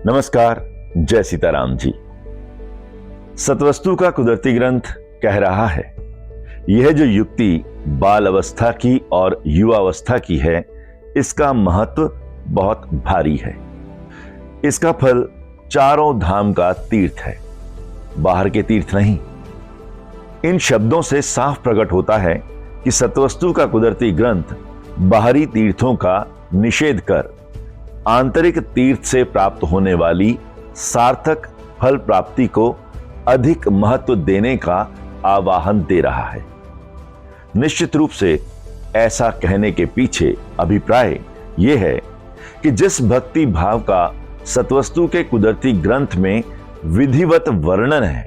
नमस्कार, जय सीताराम जी। सतवस्तु का कुदरती ग्रंथ कह रहा है, यह जो युक्ति बाल अवस्था की और युवावस्था की है, इसका महत्व बहुत भारी है। इसका फल चारों धाम का तीर्थ है, बाहर के तीर्थ नहीं। इन शब्दों से साफ प्रकट होता है कि सतवस्तु का कुदरती ग्रंथ बाहरी तीर्थों का निषेध कर आंतरिक तीर्थ से प्राप्त होने वाली सार्थक फल प्राप्ति को अधिक महत्व देने का आवाहन दे रहा है। निश्चित रूप से ऐसा कहने के पीछे अभिप्राय यह है कि जिस भक्ति भाव का सतवस्तु के कुदरती ग्रंथ में विधिवत वर्णन है,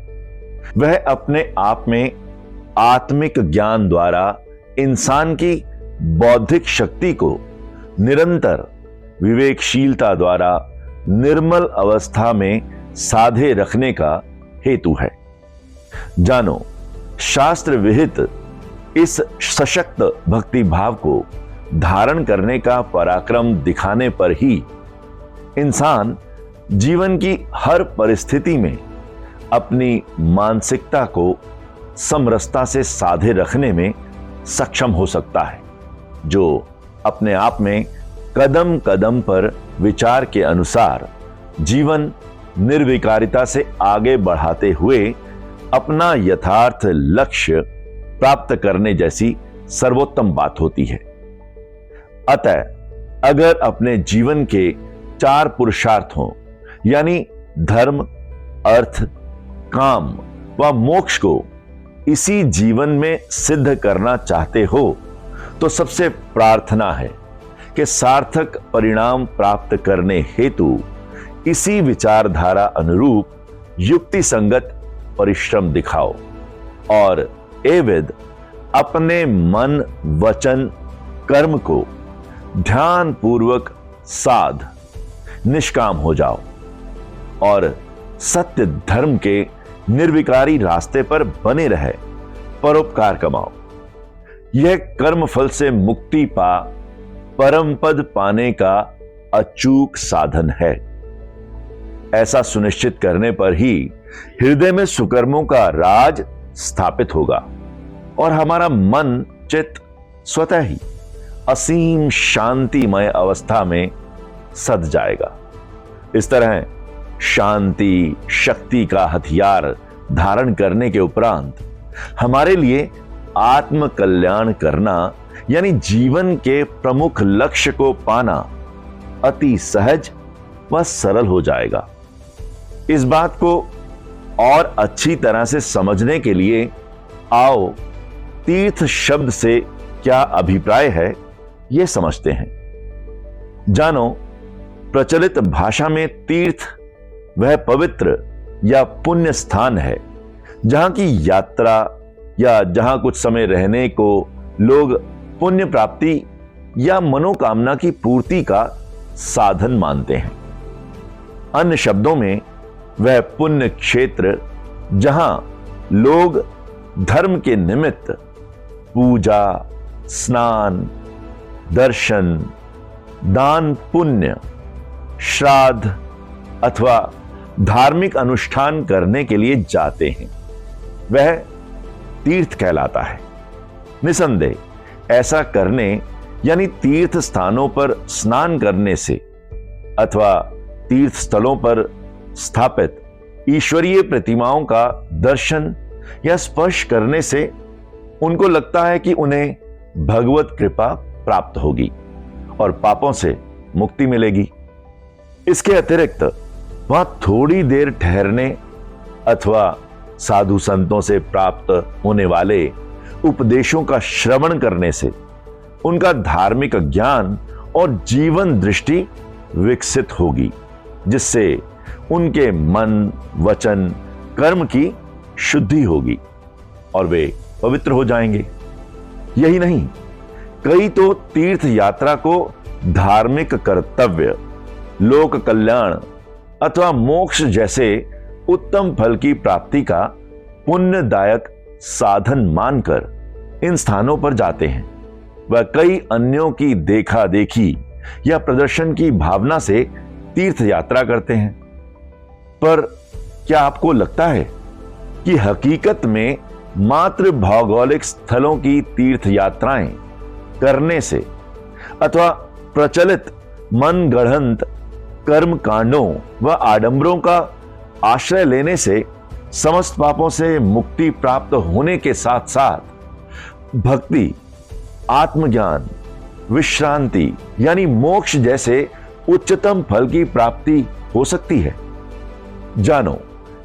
वह अपने आप में आत्मिक ज्ञान द्वारा इंसान की बौद्धिक शक्ति को निरंतर विवेकशीलता द्वारा निर्मल अवस्था में साधे रखने का हेतु है। जानो, शास्त्र विहित इस सशक्त भक्ति भाव को धारण करने का पराक्रम दिखाने पर ही इंसान जीवन की हर परिस्थिति में अपनी मानसिकता को समरसता से साधे रखने में सक्षम हो सकता है, जो अपने आप में कदम कदम पर विचार के अनुसार जीवन निर्विकारिता से आगे बढ़ाते हुए अपना यथार्थ लक्ष्य प्राप्त करने जैसी सर्वोत्तम बात होती है। अतः अगर अपने जीवन के 4 पुरुषार्थों यानी धर्म, अर्थ, काम व मोक्ष को इसी जीवन में सिद्ध करना चाहते हो, तो सबसे प्रार्थना है कि सार्थक परिणाम प्राप्त करने हेतु इसी विचारधारा अनुरूप युक्ति संगत परिश्रम दिखाओ और एवं अपने मन, वचन, कर्म को ध्यान पूर्वक साध निष्काम हो जाओ और सत्य धर्म के निर्विकारी रास्ते पर बने रहे परोपकार कमाओ। यह कर्म फल से मुक्ति पा परम पद पाने का अचूक साधन है। ऐसा सुनिश्चित करने पर ही हृदय में सुकर्मों का राज स्थापित होगा और हमारा मन चित्त स्वतः ही असीम शांतिमय अवस्था में सद जाएगा। इस तरह शांति शक्ति का हथियार धारण करने के उपरांत हमारे लिए आत्म कल्याण करना यानी जीवन के प्रमुख लक्ष्य को पाना अति सहज व सरल हो जाएगा। इस बात को और अच्छी तरह से समझने के लिए आओ तीर्थ शब्द से क्या अभिप्राय है यह समझते हैं। जानो, प्रचलित भाषा में तीर्थ वह पवित्र या पुण्य स्थान है जहां की यात्रा या जहां कुछ समय रहने को लोग पुण्य प्राप्ति या मनोकामना की पूर्ति का साधन मानते हैं। अन्य शब्दों में वह पुण्य क्षेत्र जहां लोग धर्म के निमित्त पूजा, स्नान, दर्शन, दान, पुण्य, श्राद्ध अथवा धार्मिक अनुष्ठान करने के लिए जाते हैं, वह तीर्थ कहलाता है। निसंदेह ऐसा करने यानी तीर्थ स्थानों पर स्नान करने से अथवा तीर्थ स्थलों पर स्थापित ईश्वरीय प्रतिमाओं का दर्शन या स्पर्श करने से उनको लगता है कि उन्हें भगवत कृपा प्राप्त होगी और पापों से मुक्ति मिलेगी। इसके अतिरिक्त वहां थोड़ी देर ठहरने अथवा साधु संतों से प्राप्त होने वाले उपदेशों का श्रवण करने से उनका धार्मिक ज्ञान और जीवन दृष्टि विकसित होगी, जिससे उनके मन, वचन, कर्म की शुद्धि होगी और वे पवित्र हो जाएंगे। यही नहीं, कई तो तीर्थ यात्रा को धार्मिक कर्तव्य, लोक कल्याण अथवा मोक्ष जैसे उत्तम फल की प्राप्ति का पुण्यदायक साधन मानकर इन स्थानों पर जाते हैं। वह कई अन्यों की देखा देखी या प्रदर्शन की भावना से तीर्थ यात्रा करते हैं। पर क्या आपको लगता है कि हकीकत में मात्र भौगोलिक स्थलों की तीर्थ यात्राएं करने से अथवा प्रचलित मनगढ़ंत कर्म कांडों व आडंबरों का आश्रय लेने से समस्त पापों से मुक्ति प्राप्त होने के साथ साथ भक्ति, आत्मज्ञान, विश्रांति यानी मोक्ष जैसे उच्चतम फल की प्राप्ति हो सकती है? जानो,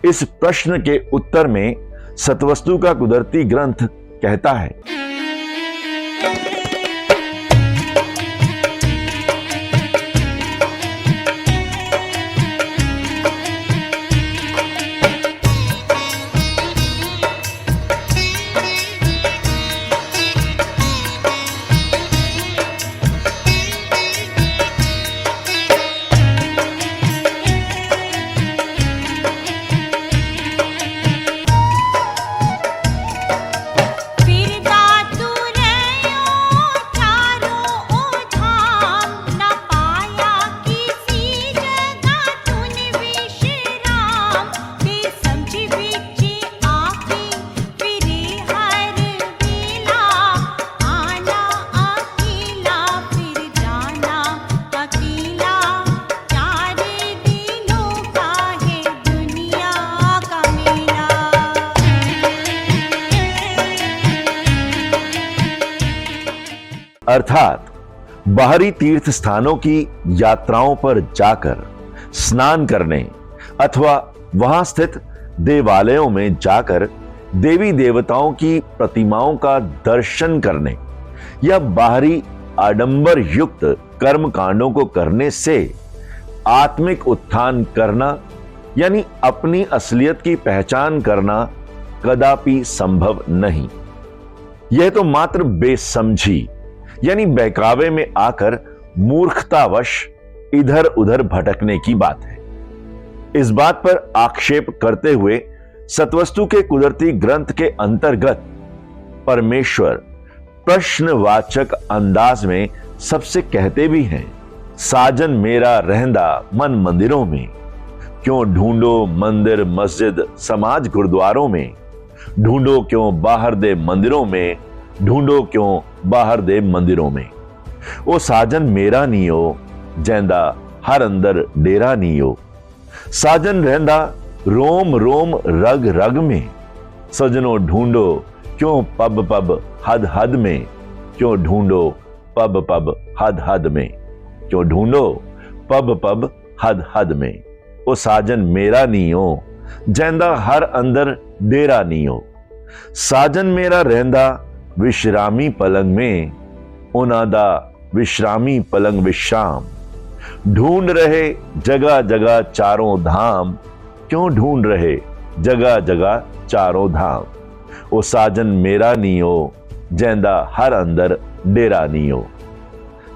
इस प्रश्न के उत्तर में सतवस्तु का कुदरती ग्रंथ कहता है। अर्थात बाहरी तीर्थ स्थानों की यात्राओं पर जाकर स्नान करने अथवा वहां स्थित देवालयों में जाकर देवी देवताओं की प्रतिमाओं का दर्शन करने या बाहरी आडंबर युक्त कर्म कांडों को करने से आत्मिक उत्थान करना यानी अपनी असलियत की पहचान करना कदापि संभव नहीं। यह तो मात्र बेसमझी यानी बहकावे में आकर मूर्खतावश इधर उधर भटकने की बात है। इस बात पर आक्षेप करते हुए सतवस्तु के कुदरती ग्रंथ के अंतर्गत परमेश्वर प्रश्नवाचक अंदाज में सबसे कहते भी हैं, साजन मेरा रहंदा मन मंदिरों में, क्यों ढूंढो मंदिर मस्जिद समाज गुरुद्वारों में, ढूंढो क्यों बाहर दे मंदिरों में, ढूंढो क्यों बाहर दे मंदिरों में। ओ साजन मेरा नीओ जैंदा हर अंदर डेरा नीओ, साजन रहंदा रोम रोम रग रग में, सजनो ढूंढो क्यों पब पब हद हद में, क्यों ढूंढो पब पब हद हद में, क्यों ढूंढो पब पब हद हद में। ओ साजन मेरा नीओ जैंदा हर अंदर डेरा नीओ, साजन मेरा रहंदा विश्रामी पलंग में, उनादा विश्रामी पलंग विश्राम, ढूंढ रहे जगह जगह चारों धाम, क्यों ढूंढ रहे जगह जगह चारों धाम। ओ साजन मेरा नीओ जैंदा हर अंदर डेरा नीओ,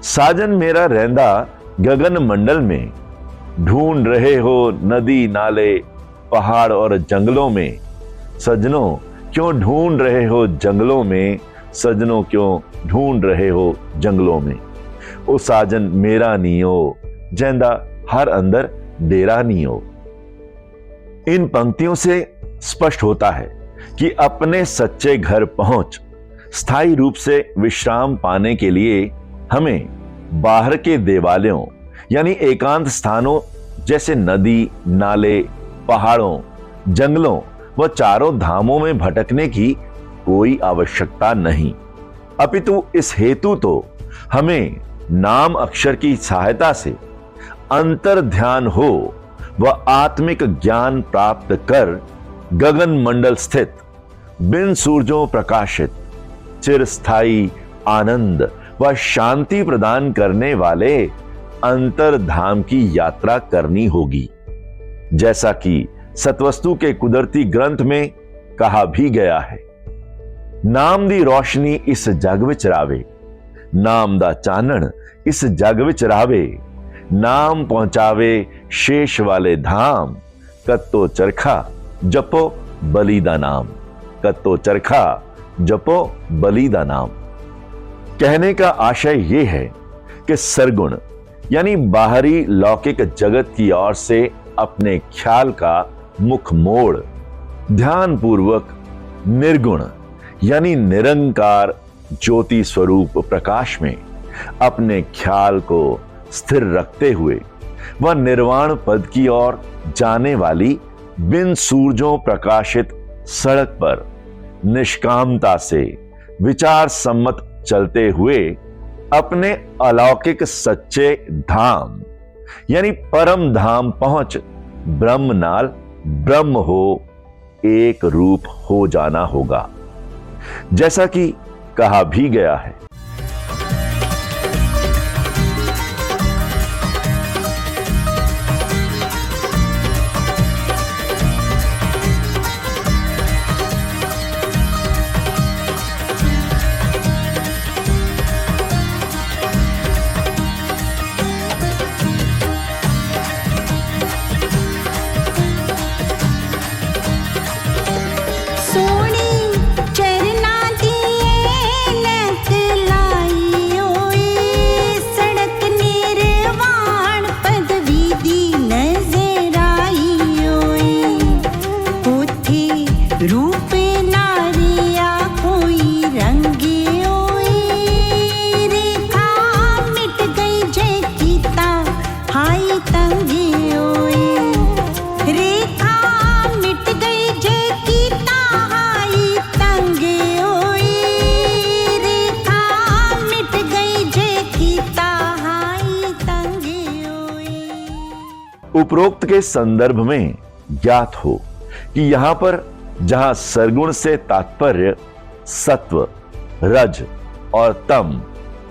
साजन मेरा रहंदा गगन मंडल में, ढूंढ रहे हो नदी नाले पहाड़ और जंगलों में, सजनों क्यों ढूंढ रहे हो जंगलों में, सजनों क्यों ढूंढ रहे हो जंगलों में। ओ साजन मेरा नीओ जैंदा हर अंदर डेरा नीओ। इन पंक्तियों से स्पष्ट होता है कि अपने सच्चे घर पहुंच स्थायी रूप से विश्राम पाने के लिए हमें बाहर के देवालयों यानी एकांत स्थानों जैसे नदी नाले पहाड़ों जंगलों व चारों धामों में भटकने की कोई आवश्यकता नहीं, अपितु इस हेतु तो हमें नाम अक्षर की सहायता से अंतर ध्यान हो व आत्मिक ज्ञान प्राप्त कर गगन मंडल स्थित बिन सूरजों प्रकाशित चिरस्थायी आनंद व शांति प्रदान करने वाले अंतर्धाम की यात्रा करनी होगी। जैसा कि सतवस्तु के कुदरती ग्रंथ में कहा भी गया है, नाम दी रोशनी इस जग विच रावे, नाम दा चानण इस जग विच रावे, नाम पहुंचावे शेष वाले धाम, कत्तो चरखा जपो बलि दा नाम, कत्तो चरखा जपो बलि दा नाम। कहने का आशय यह है कि सरगुण यानी बाहरी लौकिक जगत की ओर से अपने ख्याल का मुख मोड़ ध्यानपूर्वक निर्गुण यानी निरंकार ज्योति स्वरूप प्रकाश में अपने ख्याल को स्थिर रखते हुए वह निर्वाण पद की ओर जाने वाली बिन सूरजों प्रकाशित सड़क पर निष्कामता से विचार सम्मत चलते हुए अपने अलौकिक सच्चे धाम यानी परम धाम पहुंच ब्रह्म नाल ब्रह्म हो एक रूप हो जाना होगा, जैसा कि कहा भी गया है। उपरोक्त के संदर्भ में ज्ञात हो कि यहां पर जहां सरगुण से तात्पर्य सत्व, रज और तम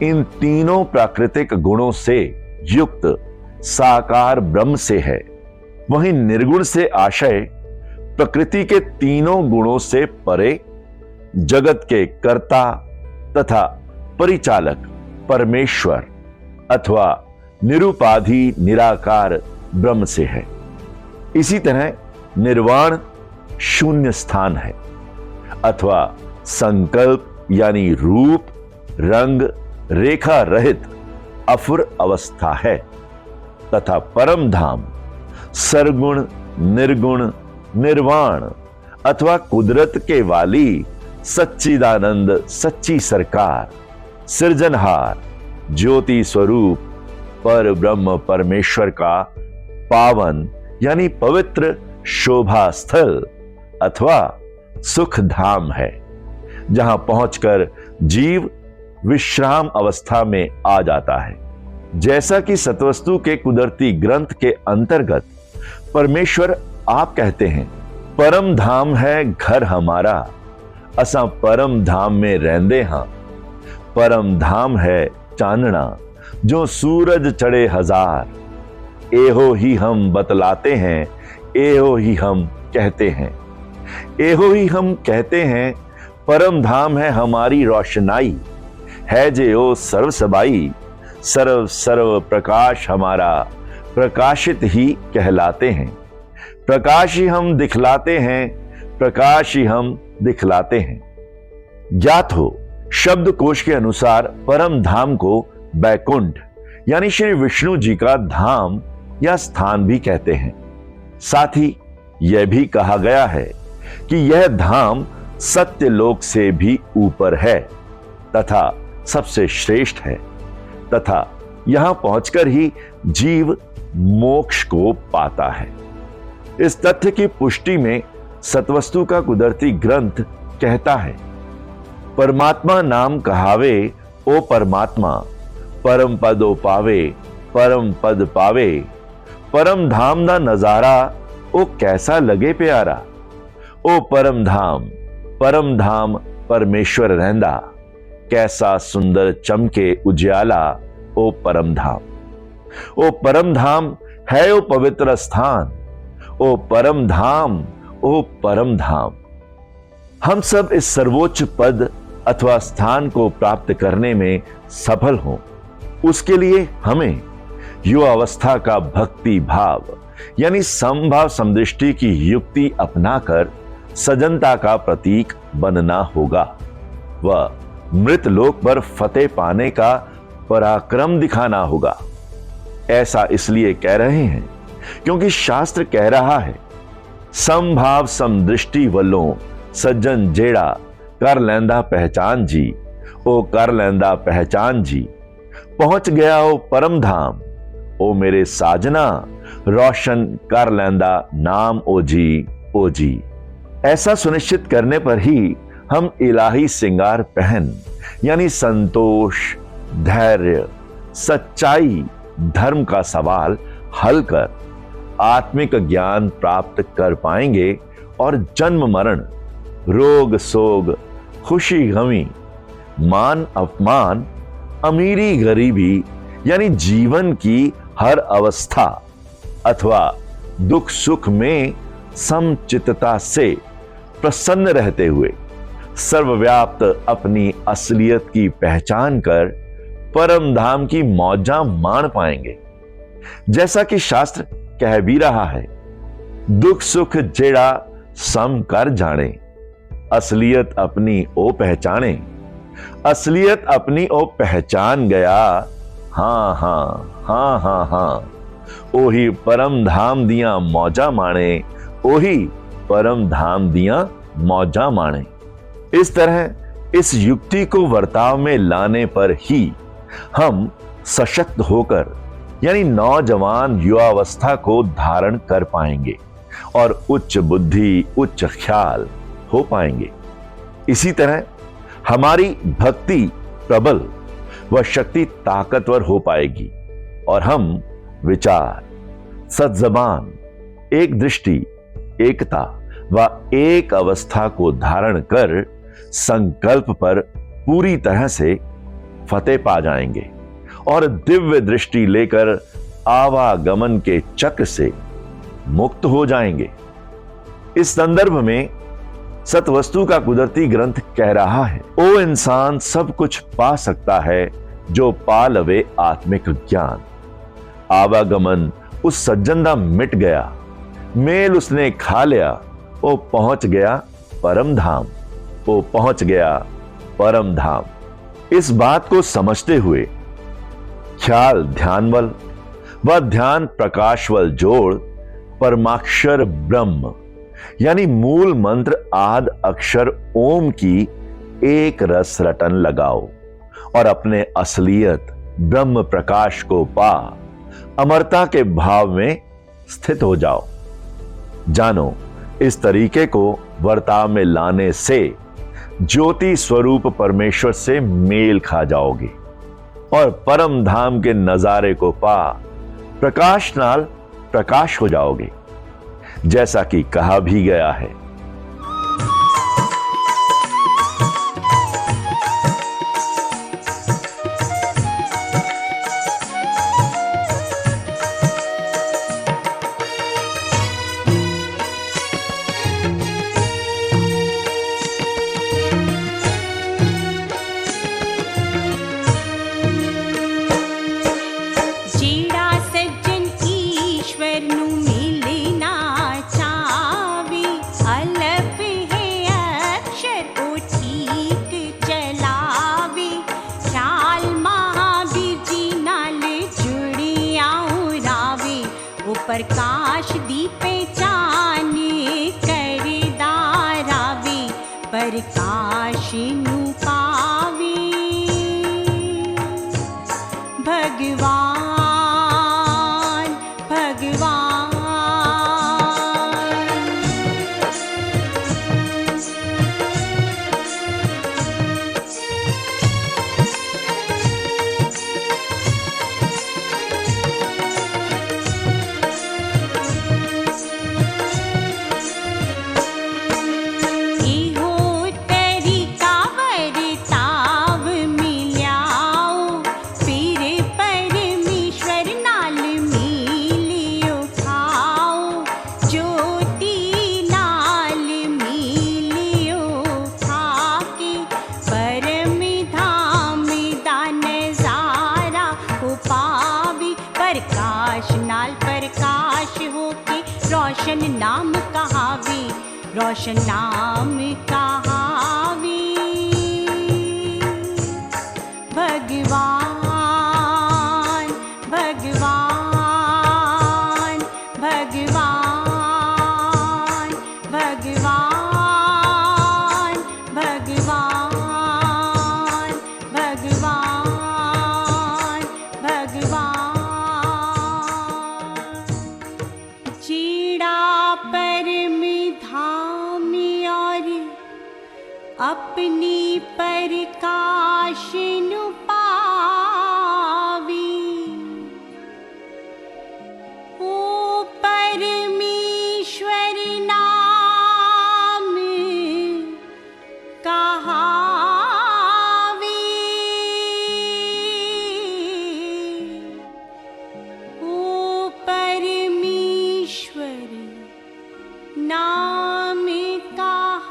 इन तीनों प्राकृतिक गुणों से युक्त साकार ब्रह्म से है, वहीं निर्गुण से आशय प्रकृति के तीनों गुणों से परे जगत के कर्ता तथा परिचालक परमेश्वर अथवा निरुपाधि निराकार ब्रह्म से है। इसी तरह निर्वाण शून्य स्थान है अथवा संकल्प यानी रूप रंग रेखा रहित अफुर अवस्था है तथा परम धाम सरगुण निर्गुण निर्वाण अथवा कुदरत के वाली सच्चिदानंद सच्ची सरकार सृजनहार ज्योति स्वरूप पर ब्रह्म परमेश्वर का पावन यानी पवित्र शोभा स्थल अथवा सुख धाम है, जहां पहुंचकर जीव विश्राम अवस्था में आ जाता है। जैसा कि सतवस्तु के कुदरती ग्रंथ के अंतर्गत परमेश्वर आप कहते हैं, परम धाम है घर हमारा, असा परम धाम में रहंदे हां। परम धाम है चानना जो सूरज चढ़े हजार, एहो ही हम बतलाते हैं, एहो ही हम कहते हैं। एहो ही हम कहते हैं परम धाम है हमारी रोशनाई, है जे ओ सर्व सबाई, सर्व सर्व प्रकाश हमारा प्रकाशित ही कहलाते हैं। प्रकाश ही हम दिखलाते हैं, प्रकाश ही हम दिखलाते हैं। ज्ञात हो शब्दकोश के अनुसार परम धाम को बैकुंठ यानी श्री विष्णु जी का धाम या स्थान भी कहते हैं। साथ ही यह भी कहा गया है कि यह धाम सत्य लोक से भी ऊपर है तथा सबसे श्रेष्ठ है तथा यहां पहुंचकर ही जीव मोक्ष को पाता है। इस तथ्य की पुष्टि में सतवस्तु का कुदरती ग्रंथ कहता है, परमात्मा नाम कहावे ओ परमात्मा, परम पद ओ पावे परम पद पावे, परम धाम दा नजारा ओ कैसा लगे प्यारा। ओ परम धाम परमेश्वर रहंदा, कैसा सुंदर चमके उजियाला ओ परम धाम है ओ पवित्र स्थान, ओ परम धाम। हम सब इस सर्वोच्च पद अथवा स्थान को प्राप्त करने में सफल हों, उसके लिए हमें युवावस्था का भक्ति भाव यानी समभाव समदृष्टि की युक्ति अपनाकर सजनता का प्रतीक बनना होगा। वह मृत लोक पर फतेह पाने का पराक्रम दिखाना होगा। ऐसा इसलिए कह रहे हैं क्योंकि शास्त्र कह रहा है, समभाव समदृष्टि वल्लों सज्जन जेड़ा कर लैंदा पहचान जी, ओ कर लैंदा पहचान जी, पहुंच गया ओ परम धाम, ओ मेरे साजना रोशन कर लैंदा नाम ओ जी, ओ जी। ऐसा सुनिश्चित करने पर ही हम इलाही सिंगार पहन यानी संतोष, धैर्य, सच्चाई, धर्म का सवाल हल कर आत्मिक ज्ञान प्राप्त कर पाएंगे और जन्म मरण, रोग सोग, खुशी गमी, मान अपमान, अमीरी गरीबी यानी जीवन की हर अवस्था अथवा दुख सुख में समचित्तता से प्रसन्न रहते हुए सर्वव्याप्त अपनी असलियत की पहचान कर परम धाम की मौजा माण पाएंगे। जैसा कि शास्त्र कह भी रहा है, दुख सुख जेड़ा सम कर जाने, असलियत अपनी ओ पहचाने, असलियत अपनी ओ पहचान गया, हां हां हां हां हां, ओही परम धाम दिया मौजा माणे, ओही परम धाम दिया मौजा माणे। इस तरह इस युक्ति को वर्ताव में लाने पर ही हम सशक्त होकर यानी नौजवान युवावस्था को धारण कर पाएंगे और उच्च बुद्धि, उच्च ख्याल हो पाएंगे। इसी तरह हमारी भक्ति प्रबल व शक्ति ताकतवर हो पाएगी और हम विचार, सद्जबान, एक दृष्टि, एकता व एक अवस्था को धारण कर संकल्प पर पूरी तरह से फतेह पा जाएंगे और दिव्य दृष्टि लेकर आवागमन के चक्र से मुक्त हो जाएंगे। इस संदर्भ में सतवस्तु का कुदरती ग्रंथ कह रहा है, ओ इंसान सब कुछ पा सकता है जो पा लवे आत्मिक ज्ञान। आवागमन उस सज्जन दा मिट गया, मेल उसने खा लिया, ओ पहुंच गया परम धाम, ओ पहुंच गया परम धाम। इस बात को समझते हुए ख्याल ध्यानवल व ध्यान प्रकाशवल जोड़ परमाक्षर ब्रह्म यानी मूल मंत्र आद अक्षर ओम की एक रस रटन लगाओ और अपने असलियत ब्रह्म प्रकाश को पा अमरता के भाव में स्थित हो जाओ। जानो, इस तरीके को वर्ताव में लाने से ज्योति स्वरूप परमेश्वर से मेल खा जाओगे और परम धाम के नजारे को पा प्रकाश नाल प्रकाश हो जाओगे, जैसा कि कहा भी गया है। प्रकाश दीपे चाने कर दारावे, प्रकाश नु पावे भगवान भगवान। रोशन नाम कहावे, रोशन नाम कहावे भगवान भगवान अपनी प्रकाश नु पावी। ओ परमेश्वर नाम कहावी। ओ परमेश्वर नाम कहावी।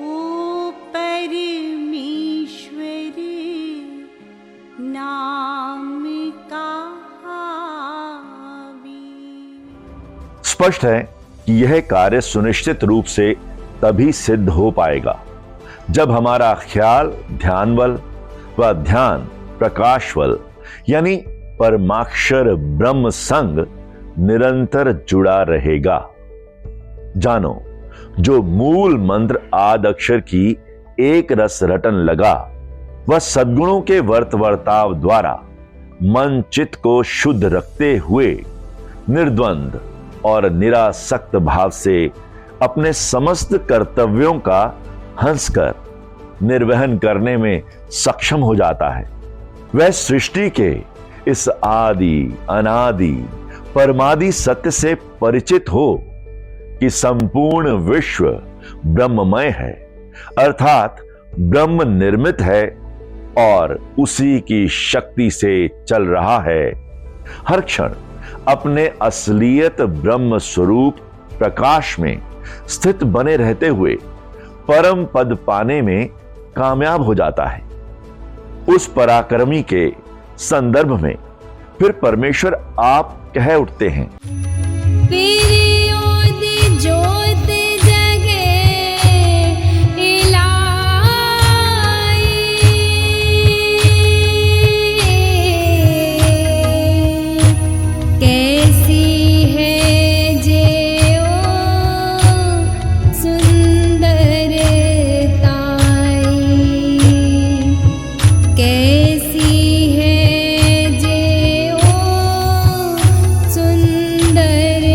ओ परमेश्वर नाम कहावी। स्पष्ट है कि यह कार्य सुनिश्चित रूप से तभी सिद्ध हो पाएगा जब हमारा ख्याल ध्यानवल व ध्यान प्रकाशवल यानी परमाक्षर ब्रह्म संग निरंतर जुड़ा रहेगा। जानो, जो मूल मंत्र आद अक्षर की एक रस रटन लगा, वह सद्गुणों के वर्ताव द्वारा मन चित्त को शुद्ध रखते हुए निर्द्वंद और निरासक्त भाव से अपने समस्त कर्तव्यों का हंसकर निर्वहन करने में सक्षम हो जाता है। वह सृष्टि के इस आदि अनादि परमादि सत्य से परिचित हो कि संपूर्ण विश्व ब्रह्ममय है, अर्थात ब्रह्म निर्मित है और उसी की शक्ति से चल रहा है। हर क्षण अपने असलियत ब्रह्म स्वरूप प्रकाश में स्थित बने रहते हुए परम पद पाने में कामयाब हो जाता है। उस पराक्रमी के संदर्भ में फिर परमेश्वर आप कह उठते हैं, ज्योत जगे इलाई, कैसी है जे ओ सुंदरताई, कैसी है जे ओ सुंदरताई।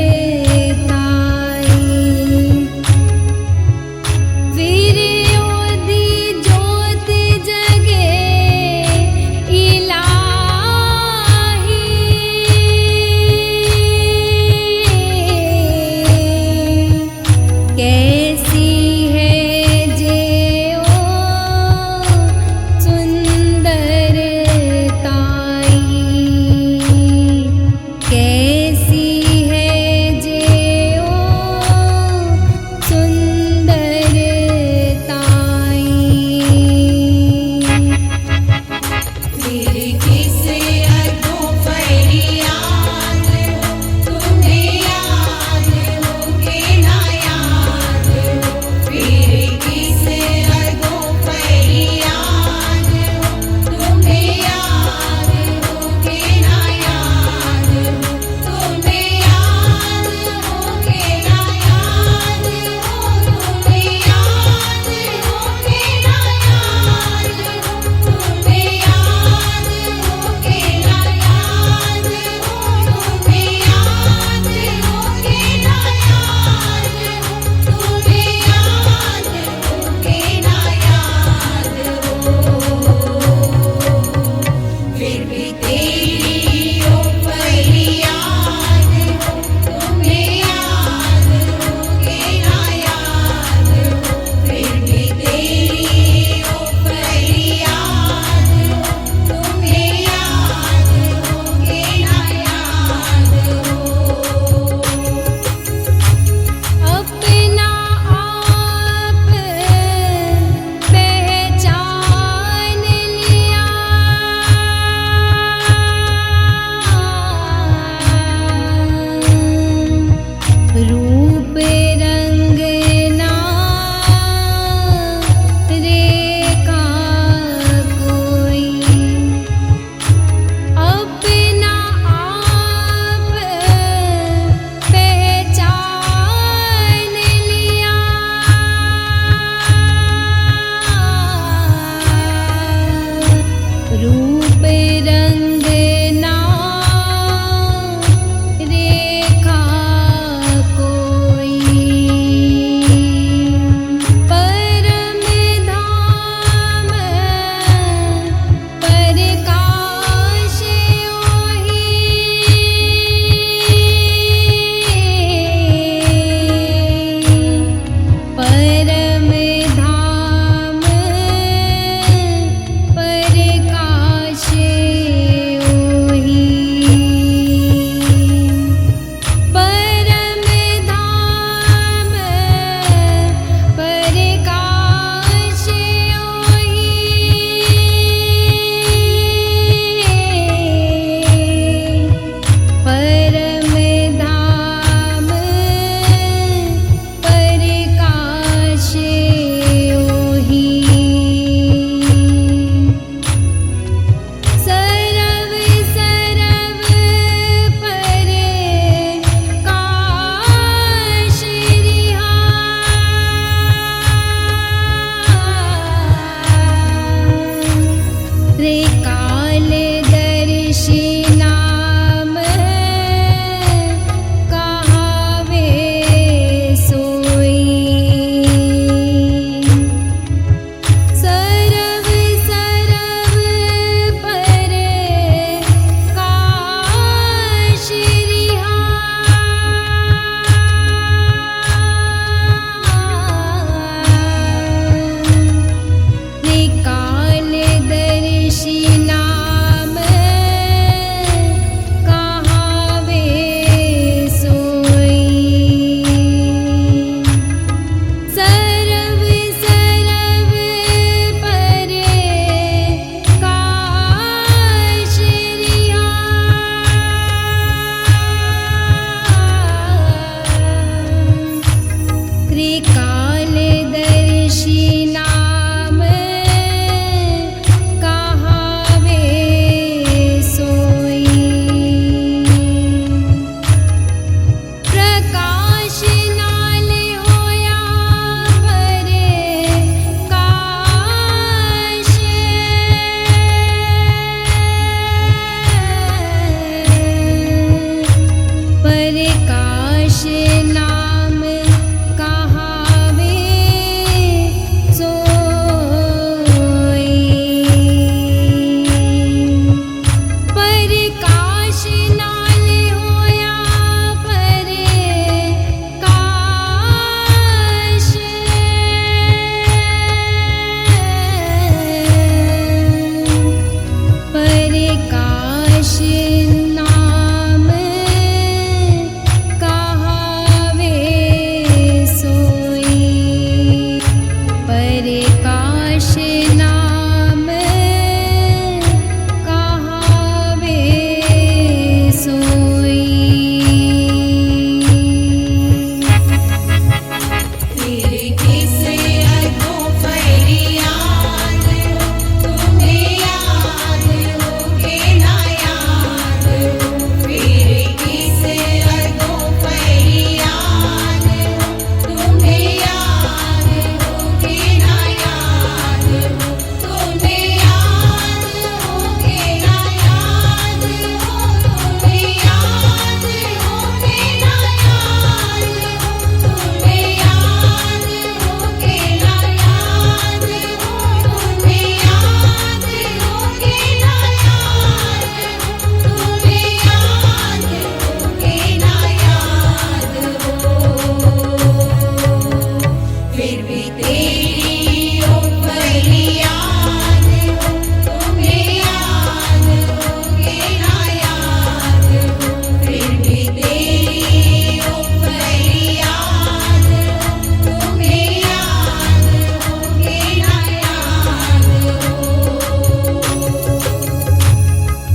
भी तेरी ओ फरियाद हो, तुम्हें याद होगे ना याद हो, फिर भी तेरी ओ फरियाद हो, तुम्हें याद होगे ना याद हो।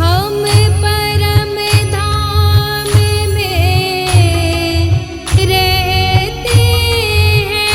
हम परम धाम में रहते हैं,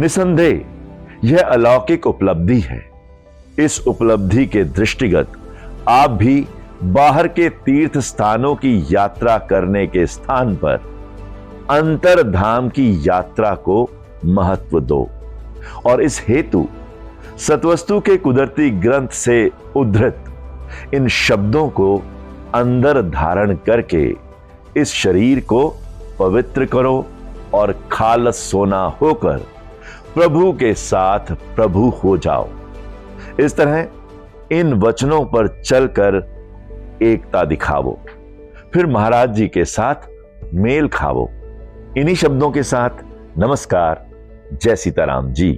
निसंदेह यह अलौकिक उपलब्धि है। इस उपलब्धि के दृष्टिगत आप भी बाहर के तीर्थ स्थानों की यात्रा करने के स्थान पर अंतर्धाम की यात्रा को महत्व दो और इस हेतु सतवस्तु के कुदरती ग्रंथ से उद्धृत इन शब्दों को अंदर धारण करके इस शरीर को पवित्र करो और खालस सोना होकर प्रभु के साथ प्रभु हो जाओ। इस तरह इन वचनों पर चलकर एकता दिखावो, फिर महाराज जी के साथ मेल खावो। इन्हीं शब्दों के साथ नमस्कार। जय सीताराम जी।